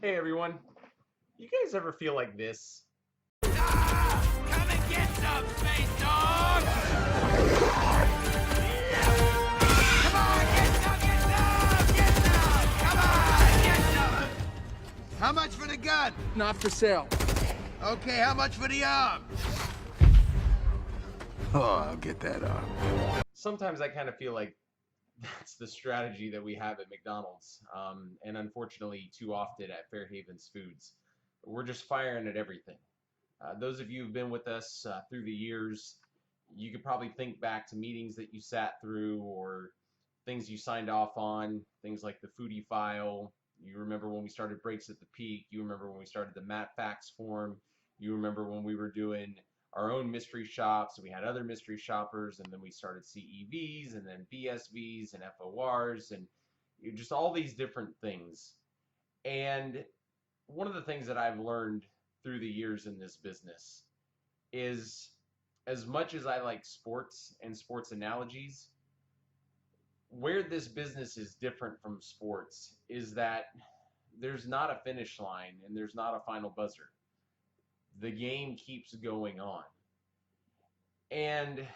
Hey everyone, you guys ever feel like this? Come and get some, space dog! Come on, get some, get some, get some! Come on, get some! How much for the gun? Not for sale. Okay, how much for the arm? Oh, I'll get that arm. Sometimes I kind of feel like that's the strategy that we have at McDonald's, and unfortunately too often at Fairhaven's Foods. We're just firing at everything. Those of you who've been with us through the years, you could probably think back to meetings that you sat through or things you signed off on, things like the foodie file. You remember when we started Breaks at the Peak. You remember when we started the Matt Fax form. You remember when we were doing our own mystery shops, and we had other mystery shoppers, and then we started CEVs, and then BSVs, and FORs, and just all these different things. And one of the things that I've learned through the years in this business is as much as I like sports and sports analogies, where this business is different from sports is that there's not a finish line and there's not a final buzzer. The game keeps going on. And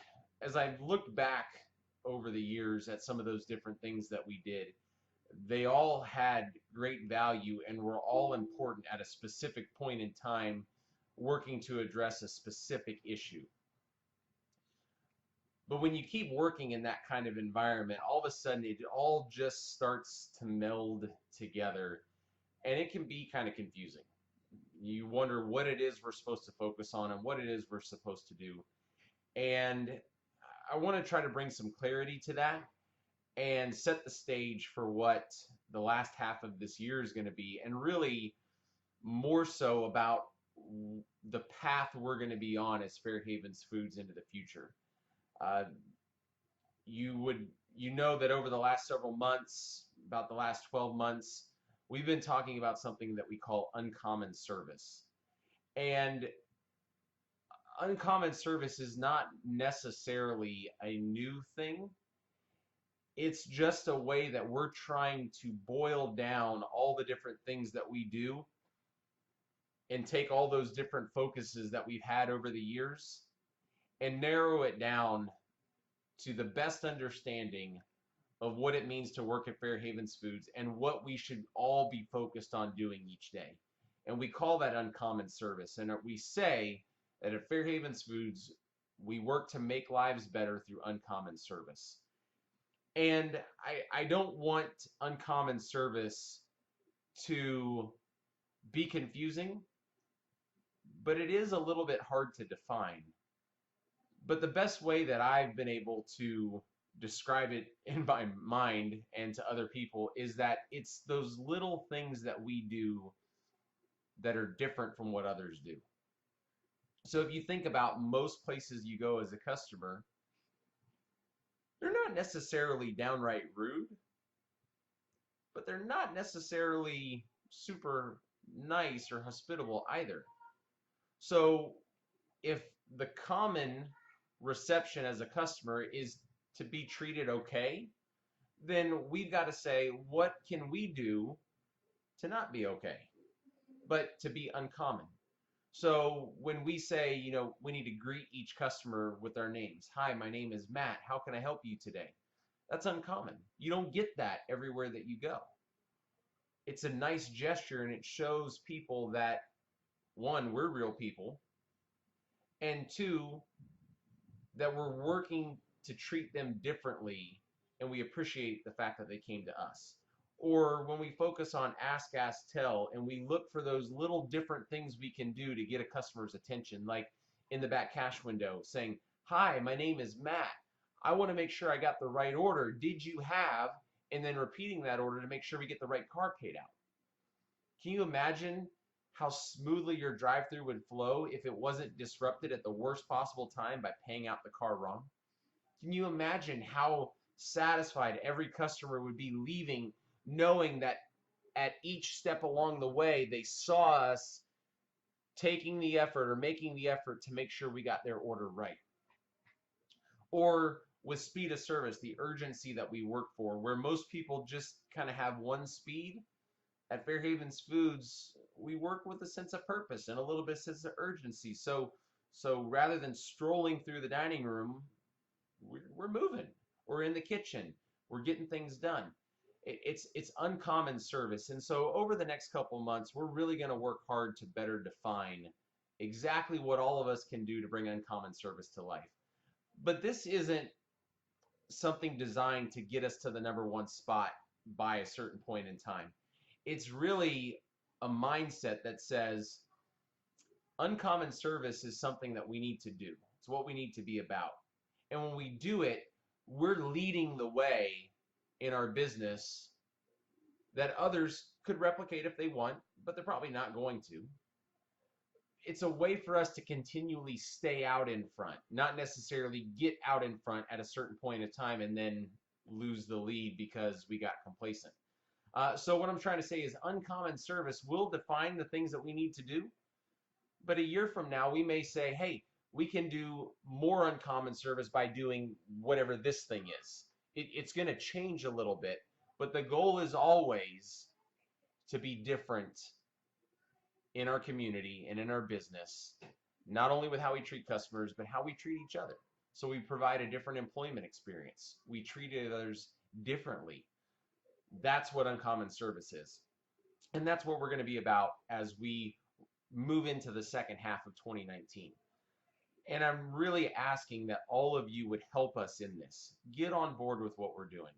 as I've looked back over the years at some of those different things that we did, they all had great value and were all important at a specific point in time, working to address a specific issue. But when you keep working in that kind of environment, all of a sudden it all just starts to meld together, and it can be kind of confusing. You wonder what it is we're supposed to focus on and what it is we're supposed to do. And I want to try to bring some clarity to that and set the stage for what the last half of this year is going to be, and really more so about the path we're going to be on as Fairhaven's Foods into the future. Uh, you know that over the last several months, about the last 12 months, we've been talking about something that we call uncommon service. And uncommon service is not necessarily a new thing. It's just a way that we're trying to boil down all the different things that we do and take all those different focuses that we've had over the years and narrow it down to the best understanding of what it means to work at Fairhaven's Foods and what we should all be focused on doing each day. And we call that uncommon service. And we say that at Fairhaven's Foods, we work to make lives better through uncommon service. And I don't want uncommon service to be confusing, but it is a little bit hard to define. But the best way that I've been able to describe it in my mind and to other people is that it's those little things that we do that are different from what others do. So if you think about most places you go as a customer, they're not necessarily downright rude, but they're not necessarily super nice or hospitable either. So if the common reception as a customer is to be treated okay, then we've got to say, what can we do to not be okay, but to be uncommon? So when we say, we need to greet each customer with our names. Hi, my name is Matt. How can I help you today? That's uncommon. You don't get that everywhere that you go. It's a nice gesture, and it shows people that, one, we're real people, and two, that we're working to treat them differently, and we appreciate the fact that they came to us. Or when we focus on ask, tell, and we look for those little different things we can do to get a customer's attention, like in the back cash window saying, hi, my name is Matt. I want to make sure I got the right order. Did you have? And then repeating that order to make sure we get the right car paid out. Can you imagine how smoothly your drive-through would flow if it wasn't disrupted at the worst possible time by paying out the car wrong? Can you imagine how satisfied every customer would be leaving, knowing that at each step along the way they saw us taking the effort or making the effort to make sure we got their order right? Or with speed of service, the urgency that we work for, where most people just kind of have one speed, At Fair Havens Foods, we work with a sense of purpose and a little bit of sense of urgency. So rather than strolling through the dining room, we're moving. We're in the kitchen. We're getting things done. It's uncommon service. And so over the next couple months, we're really going to work hard to better define exactly what all of us can do to bring uncommon service to life. But this isn't something designed to get us to the number one spot by a certain point in time. It's really a mindset that says uncommon service is something that we need to do. It's what we need to be about. And when we do it, we're leading the way in our business that others could replicate if they want, but they're probably not going to. It's a way for us to continually stay out in front, not necessarily get out in front at a certain point in time and then lose the lead because we got complacent. So what I'm trying to say is uncommon service will define the things that we need to do. But a year from now, we may say, hey, we can do more uncommon service by doing whatever this thing is. It's going to change a little bit, but the goal is always to be different in our community and in our business, not only with how we treat customers, but how we treat each other. So we provide a different employment experience. We treat others differently. That's what uncommon service is. And that's what we're going to be about as we move into the second half of 2019. And I'm really asking that all of you would help us in this. Get on board with what we're doing.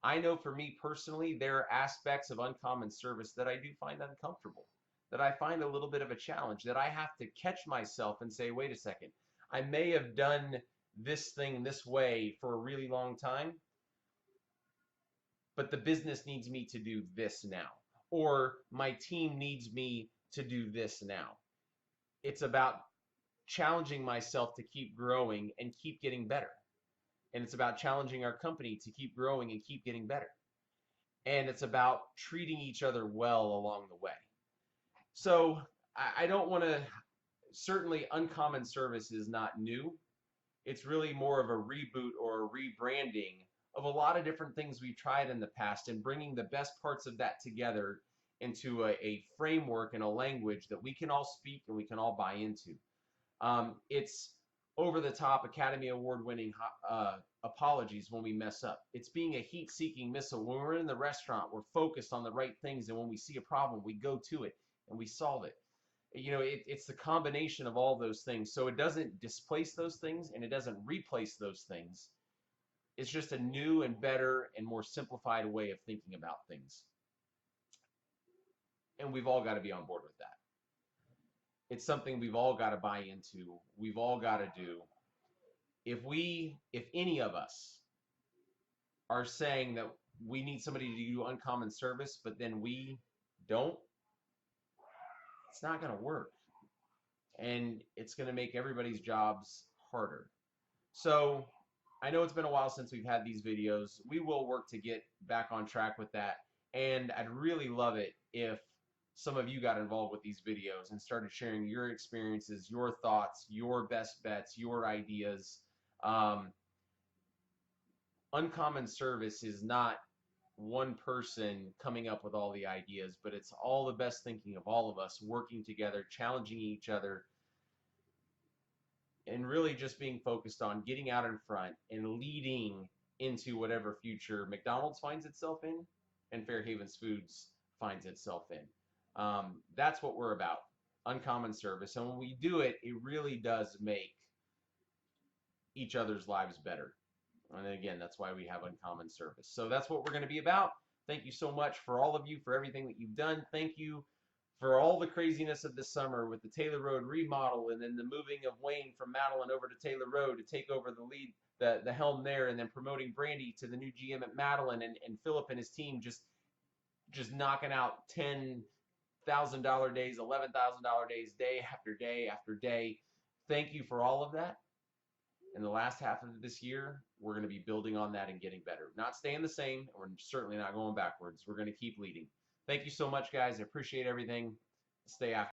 I know for me personally, there are aspects of uncommon service that I do find uncomfortable, that I find a little bit of a challenge, that I have to catch myself and say, wait a second, I may have done this thing this way for a really long time, but the business needs me to do this now, or my team needs me to do this now. It's about challenging myself to keep growing and keep getting better. And it's about challenging our company to keep growing and keep getting better. And it's about treating each other well along the way. So I don't want to, certainly uncommon service is not new. It's really more of a reboot or a rebranding of a lot of different things we've tried in the past and bringing the best parts of that together into a framework and a language that we can all speak and we can all buy into. It's over-the-top Academy Award-winning apologies when we mess up. It's being a heat-seeking missile. When we're in the restaurant, we're focused on the right things, and when we see a problem, we go to it and we solve it. You know, it's the combination of all those things. So it doesn't displace those things, and it doesn't replace those things. It's just a new and better and more simplified way of thinking about things. And we've all got to be on board with that. It's something we've all got to buy into. We've all got to do. If any of us are saying that we need somebody to do uncommon service, but then we don't, it's not going to work. And it's going to make everybody's jobs harder. So I know it's been a while since we've had these videos. We will work to get back on track with that. And I'd really love it if some of you got involved with these videos and started sharing your experiences, your thoughts, your best bets, your ideas. Uncommon service is not one person coming up with all the ideas, but it's all the best thinking of all of us working together, challenging each other, and really just being focused on getting out in front and leading into whatever future McDonald's finds itself in and Fair Havens Foods finds itself in. That's what we're about, uncommon service. And when we do it, it really does make each other's lives better. And again, that's why we have uncommon service. So that's what we're going to be about. Thank you so much for all of you for everything that you've done. Thank you for all the craziness of this summer with the Taylor Road remodel and then the moving of Wayne from Madeline over to Taylor Road to take over the lead, the helm there, and then promoting Brandy to the new GM at Madeline, and Philip and his team just knocking out $10,000 days, $11,000 days, day after day after day. Thank you for all of that. In the last half of this year, we're going to be building on that and getting better. Not staying the same, and we're certainly not going backwards. We're going to keep leading. Thank you so much, guys. I appreciate everything. Stay after.